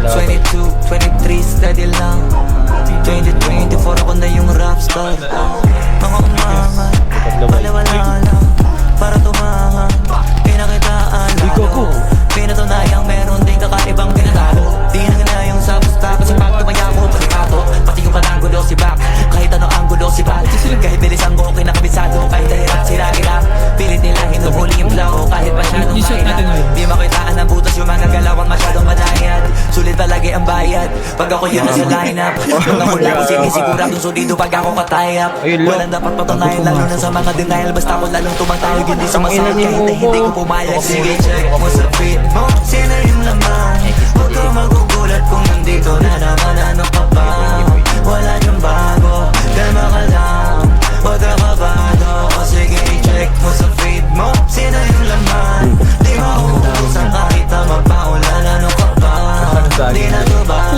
salamat. 22, 23, steady lang. 2024 ako na yung rap star. Mga umangan, wala lang para tumahan. Pinakitaan lalo, pinatunayang meron din kakaibang pinatalo. Di na ganayang sa basta kasi pag tumaya ko pagkato. Pati yung pananggulo si back, kahit ano ang gulo si back. Kahit bilis ang go, kinakabisado, kahit hirap sila hirap. Pilit nila hinuhuli yung blow, kahit masyadong mahirap. Di makitaan ang butas yung mga galawang masyadong madayad. Sulit palagi ang bayad, pag ako yun nasa lineup. Nung ako lang sinisiguradong solido pag ako katayap. Walang dapat patunayan lalo na sa mga denial. Basta ako lalong tumatawag, hindi sumasayad kahit na hindi ko pumayag. Sige, check mo sa feed mo, sino yung laman. Huwag ka magugulat kung nandito na naman. Ano ka ba? Wala nang bago, kalma ka lang, huwag ka kabado. O sige, check mo sa feed mo, sino yung laman. Di mauubusan kahit na mapaulan. Ano ka ba? Di na to ba?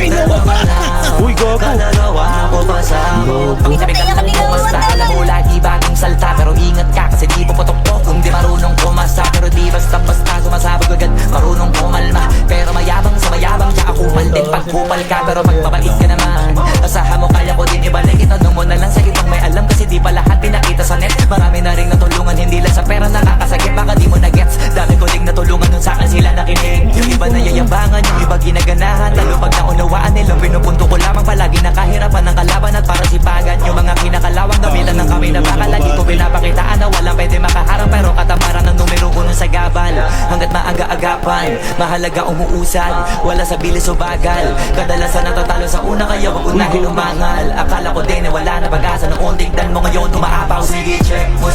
Dalawa ka lang, kadalawa ako pa sa ako. Sabi ka naman bumasta, alam mo lagi bagong salta. Pero ingat ka kasi di po patok-tok kung di marunong kumasa. Pero di basta-basta sumasabog agad, marunong kumalma. Pero mayabang sa mayabang, tsaka kupal din pag kupal ka. Pero magpabait ka naman, asahan mo kaya ko din ibalik. Itanong mo na lang sa ibang may alam kasi di pa lahat pinakita sa net. Marami na rin natulungan, hindi lang sa pera nakakasakit. Baka di mo na gets, dami ko ding natulungan nun sa'kin sila nakinig. Yung iba na yayabangan, yung iba ginaganahan. Lalo pag naunawaan nilang pinupunto ko lamang. Palagi nakahirapan ng kalaban at para sipagan. Yung mga kinakalawang gamitan ng kami na baka lagi ko pinapakitaan na walang pwede makaharang. Pero katamaran ng numero ko nun sa gabal. Hanggat maaga-agapan, mahalaga umuusad. Wala sa bilis o bagal, kadalasan natatalo sa una kaya wag unahin umangal. Akala ko din na wala na pag-asa noon, tignan mo ngayon umaapaw. Sige, check mo